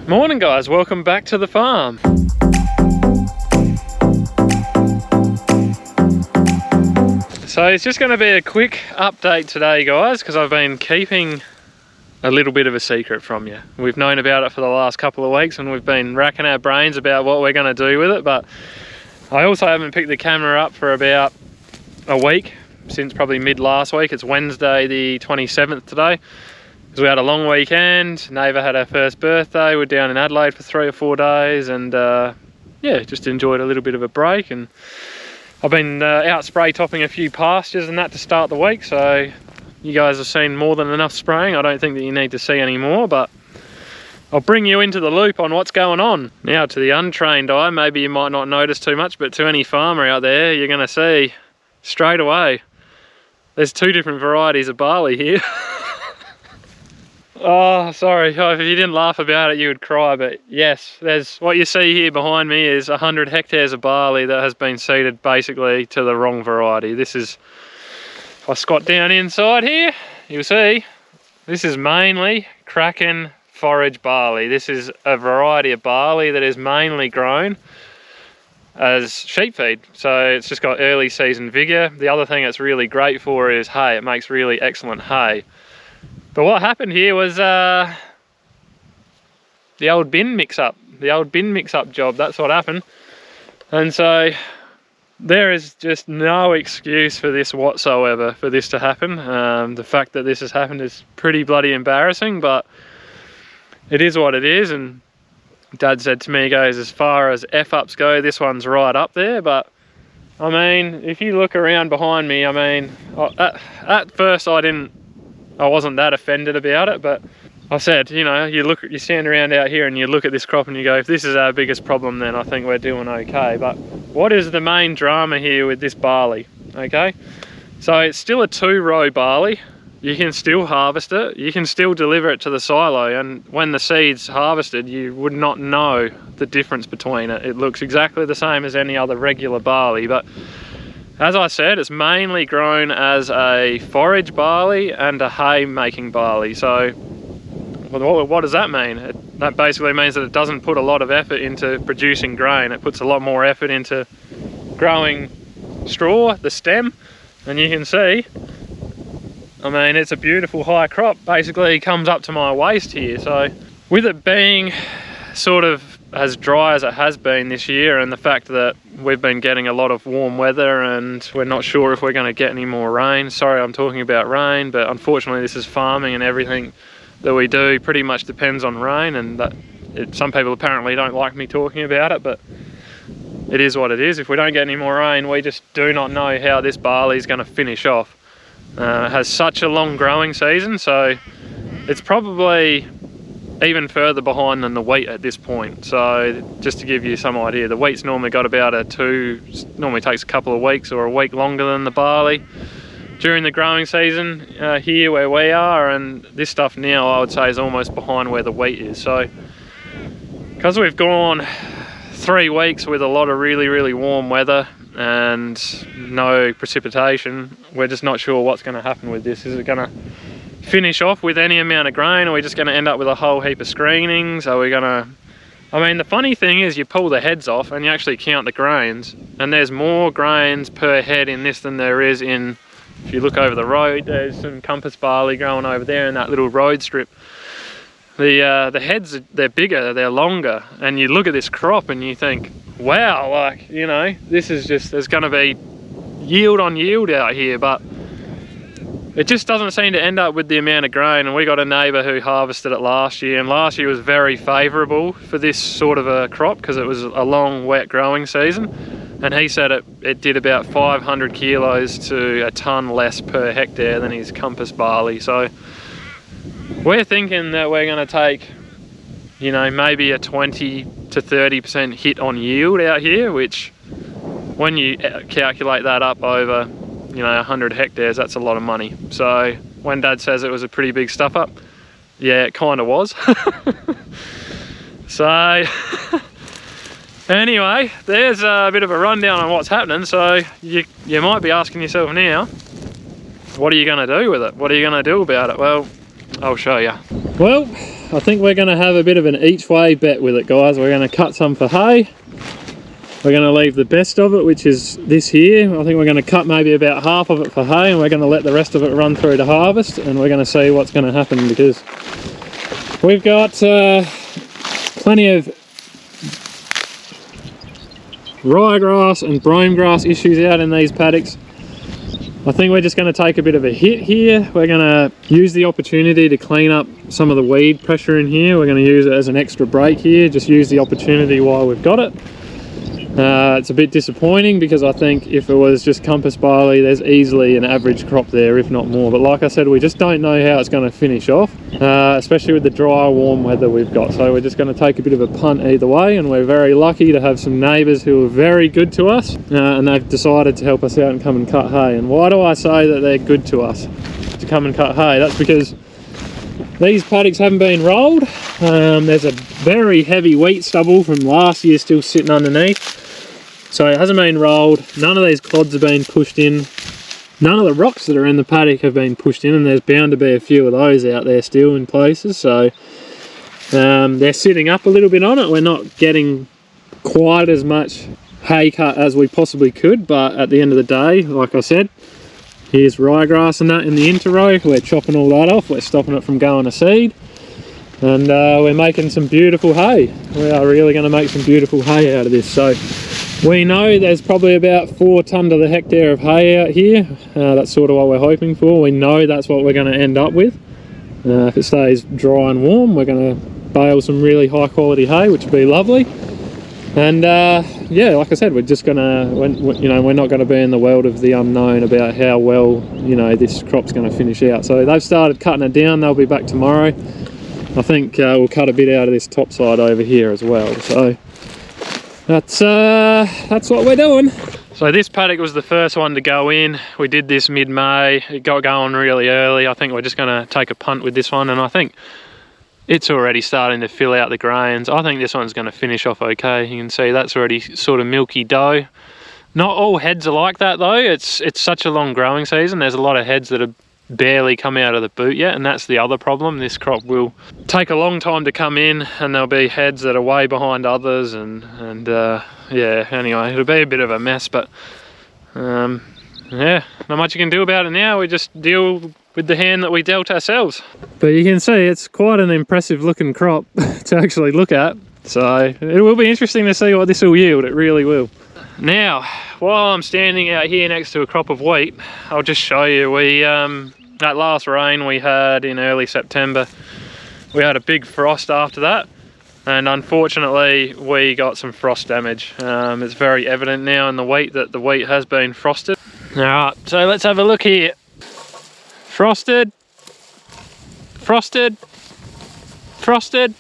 Morning guys, welcome back to the farm. So it's just going to be a quick update today guys, because I've been keeping a little bit of a secret from you. We've known about it for the last couple of weeks and we've been racking our brains about what we're going to do with it, but I also haven't picked the camera up for about a week, since probably mid last week. It's Wednesday the 27th today. Because we had a long weekend, neighbour had her first birthday, we're down in Adelaide for 3 or 4 days, and yeah, just enjoyed a little bit of a break. And I've been out spray topping a few pastures and that to start the week, so you guys have seen more than enough spraying. I don't think that you need to see any more, but I'll bring you into the loop on what's going on. Now, to the untrained eye, maybe you might not notice too much, but to any farmer out there, you're going to see straight away there's 2 different varieties of barley here. Oh, sorry, if you didn't laugh about it, you would cry, but yes, there's what you see here behind me is 100 hectares of barley that has been seeded basically to the wrong variety. This is, if I squat down inside here, you'll see, this is mainly Kraken forage barley. This is a variety of barley that is mainly grown as sheep feed, so it's just got early season vigor. The other thing it's really great for is hay. It makes really excellent hay. But what happened here was the old bin mix-up job. That's what happened. And so there is just no excuse for this whatsoever, for this to happen. The fact that this has happened is pretty bloody embarrassing, but it is what it is. And Dad said to me, he goes, as far as F-ups go, this one's right up there. But I mean, if you look around behind me, I mean, at first I wasn't that offended about it, but I said, you know, you stand around out here and you look at this crop and you go, if this is our biggest problem, then I think we're doing okay. But what is the main drama here with this barley? Okay, so it's still a 2-row barley. You can still harvest it, you can still deliver it to the silo, and when the seed's harvested, you would not know the difference between it. It looks exactly the same as any other regular barley, but as I said, it's mainly grown as a forage barley and a hay making barley. So what does that mean? That basically means that it doesn't put a lot of effort into producing grain. It puts a lot more effort into growing straw, the stem, and you can see, I mean, it's a beautiful high crop, basically comes up to my waist here. So with it being sort of as dry as it has been this year, and the fact that we've been getting a lot of warm weather and we're not sure if we're going to get any more rain. Sorry, I'm talking about rain, but unfortunately this is farming and everything that we do pretty much depends on rain, and some people apparently don't like me talking about it, but it is what it is. If we don't get any more rain, we just do not know how this barley is going to finish off. It has such a long growing season, so it's probably even further behind than the wheat at this point. So just to give you some idea, the wheat's normally got about normally takes a couple of weeks or a week longer than the barley during the growing season here where we are, and this stuff now I would say is almost behind where the wheat is. So because we've gone 3 weeks with a lot of really warm weather and no precipitation, we're just not sure what's going to happen with this. Is it going to finish off with any amount of grain? Are we just going to end up with a whole heap of screenings? Are we going to, I mean, the funny thing is you pull the heads off and you actually count the grains, and there's more grains per head in this than there is in, if you look over the road, there's some compass barley growing over there in that little road strip. The heads, they're bigger, they're longer, and you look at this crop and you think, wow, like, you know, this is just, there's going to be yield on yield out here, but it just doesn't seem to end up with the amount of grain. And we got a neighbour who harvested it last year, and last year was very favourable for this sort of a crop because it was a long wet growing season, and he said it did about 500 kilos to a tonne less per hectare than his compass barley. So we're thinking that we're going to take, you know, maybe a 20 to 30% hit on yield out here, which when you calculate that up over, you know, 100 hectares, that's a lot of money. So when Dad says it was a pretty big stuff up, yeah, it kind of was. So anyway, there's a bit of a rundown on what's happening. So you might be asking yourself now, what are you going to do with it? What are you going to do about it? Well, I'll show you. Well, I think we're going to have a bit of an each way bet with it, guys. We're going to cut some for hay. We're going to leave the best of it, which is this here. I think we're going to cut maybe about half of it for hay, and we're going to let the rest of it run through to harvest, and we're going to see what's going to happen, because we've got plenty of ryegrass and brome grass issues out in these paddocks. I think we're just going to take a bit of a hit here. We're going to use the opportunity to clean up some of the weed pressure in here. We're going to use it as an extra break here, just use the opportunity while we've got it. It's a bit disappointing, because I think if it was just compass barley, there's easily an average crop there, if not more. But like I said, we just don't know how it's going to finish off, especially with the dry, warm weather we've got. So we're just going to take a bit of a punt either way, and we're very lucky to have some neighbours who are very good to us, and they've decided to help us out and come and cut hay. And why do I say that they're good to us to come and cut hay? That's because these paddocks haven't been rolled. There's a very heavy wheat stubble from last year still sitting underneath. So it hasn't been rolled, none of these clods have been pushed in, none of the rocks that are in the paddock have been pushed in, and there's bound to be a few of those out there still in places. So they're sitting up a little bit on it. We're not getting quite as much hay cut as we possibly could, but at the end of the day, like I said, here's ryegrass and that in the interrow. We're chopping all that off, we're stopping it from going to seed, and we're making some beautiful hay. We are really going to make some beautiful hay out of this. So we know there's probably about 4 tonne to the hectare of hay out here. That's sort of what we're hoping for. We know that's what we're going to end up with. If it stays dry and warm, we're going to bale some really high quality hay, which would be lovely. And yeah, like I said, we're just gonna, we're not going to be in the world of the unknown about how well, this crop's going to finish out. So they've started cutting it down. They'll be back tomorrow. I think we'll cut a bit out of this top side over here as well. So that's what we're doing. So this paddock was the first one to go in. We did this mid-May. It got going really early. I think we're just going to take a punt with this one, and I think it's already starting to fill out the grains. I think this one's going to finish off okay. You can see that's already sort of milky dough. Not all heads are like that though. It's such a long growing season. There's a lot of heads that have barely come out of the boot yet, and that's the other problem. This crop will take a long time to come in, and there'll be heads that are way behind others, and yeah, anyway, it'll be a bit of a mess, but yeah, not much you can do about it now. We just deal with the hand that we dealt ourselves. But you can see it's quite an impressive looking crop to actually look at, so it will be interesting to see what this will yield. It really will. Now, while I'm standing out here next to a crop of wheat, I'll just show you, that last rain we had in early September, we had a big frost after that, and unfortunately we got some frost damage. It's very evident now in the wheat that the wheat has been frosted. Alright, so let's have a look here. Frosted, frosted, frosted,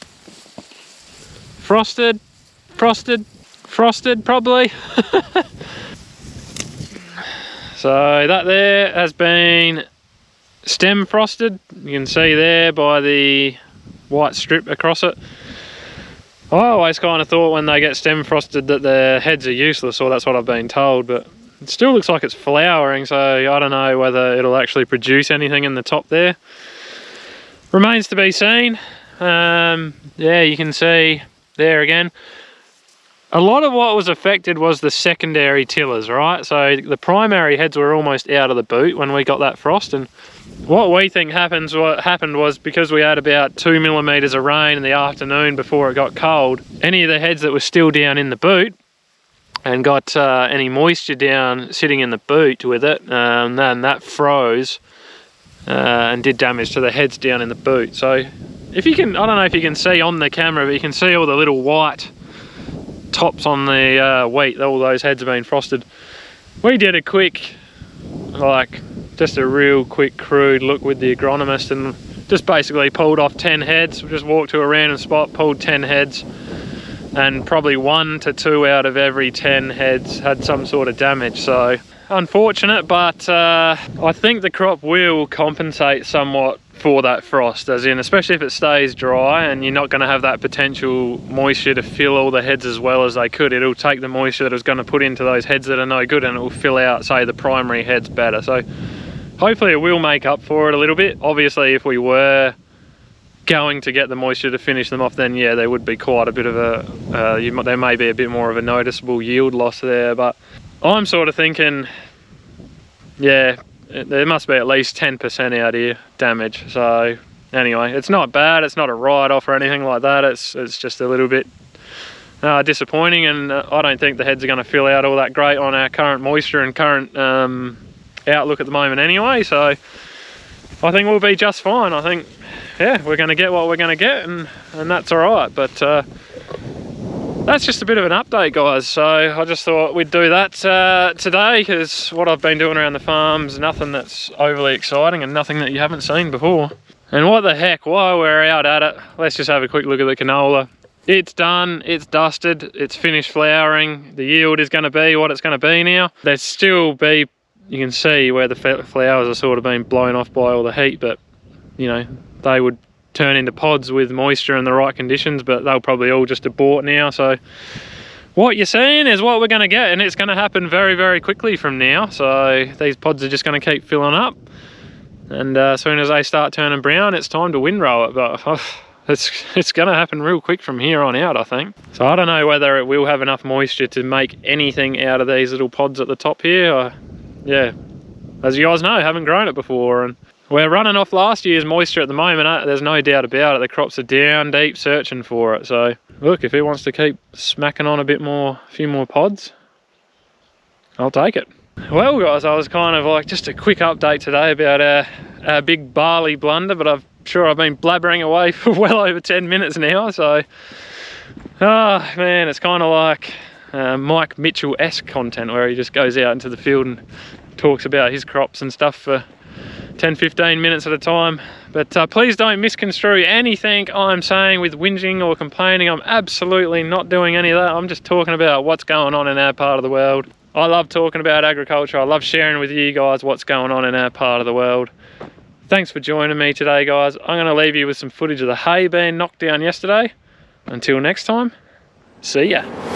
frosted, frosted, frosted probably. So that there has been stem frosted. You can see there by the white strip across it. I always kind of thought when they get stem frosted that their heads are useless, or that's what I've been told, but it still looks like it's flowering, so I don't know whether it'll actually produce anything in the top there. Remains to be seen. Yeah, you can see there again. A lot of what was affected was the secondary tillers, right? So the primary heads were almost out of the boot when we got that frost, and what we think what happened was, because we had about 2 millimeters of rain in the afternoon before it got cold, any of the heads that were still down in the boot and got any moisture down sitting in the boot with it, then that froze and did damage to the heads down in the boot. So if you can, I don't know if you can see on the camera, but you can see all the little white tops on the wheat. All those heads have been frosted. We did a quick, just a real quick crude look with the agronomist, and just basically pulled off 10 heads. We just walked to a random spot, pulled 10 heads, and probably 1 to 2 out of every 10 heads had some sort of damage. So unfortunate, but I think the crop will compensate somewhat for that frost, as in, especially if it stays dry and you're not going to have that potential moisture to fill all the heads as well as they could. It'll take the moisture that it was going to put into those heads that are no good, and it will fill out, say, the primary heads better. So hopefully it will make up for it a little bit. Obviously, if we were going to get the moisture to finish them off, then yeah, there would be quite a bit of a, there may be a bit more of a noticeable yield loss there. But I'm sort of thinking, yeah, there must be at least 10% out here damage. So anyway, it's not bad, it's not a write-off or anything like that, it's just a little bit disappointing, and I don't think the heads are going to fill out all that great on our current moisture and current outlook at the moment anyway, so I think we'll be just fine. I think, yeah, we're going to get what we're going to get, and that's all right. But that's just a bit of an update, guys. So I just thought we'd do that today, because what I've been doing around the farm's nothing that's overly exciting and nothing that you haven't seen before. And what the heck, while we're out at it, let's just have a quick look at the canola. It's done, it's dusted, it's finished flowering. The yield is going to be what it's going to be now. There's still be, you can see where the flowers are sort of being blown off by all the heat, but you know, they would turn into pods with moisture and the right conditions, but they'll probably all just abort now. So what you're seeing is what we're going to get, and it's going to happen very, very quickly from now. So these pods are just going to keep filling up, and as soon as they start turning brown, it's time to windrow it. But it's going to happen real quick from here on out, I think. So I don't know whether it will have enough moisture to make anything out of these little pods at the top here. Yeah, as you guys know, I haven't grown it before, and we're running off last year's moisture at the moment. There's no doubt about it. The crops are down deep searching for it. So look, if it wants to keep smacking on a few more pods, I'll take it. Well guys, I was kind of like just a quick update today about our big barley blunder, but I'm sure I've been blabbering away for well over 10 minutes now. So, oh man, it's kind of like Mike Mitchell-esque content, where he just goes out into the field and talks about his crops and stuff for 10-15 minutes at a time. But please don't misconstrue anything I'm saying with whinging or complaining. I'm absolutely not doing any of that. I'm just talking about what's going on in our part of the world. I love talking about agriculture. I love sharing with you guys what's going on in our part of the world. Thanks for joining me today, guys. I'm going to leave you with some footage of the hay being knocked down yesterday. Until next time, see ya.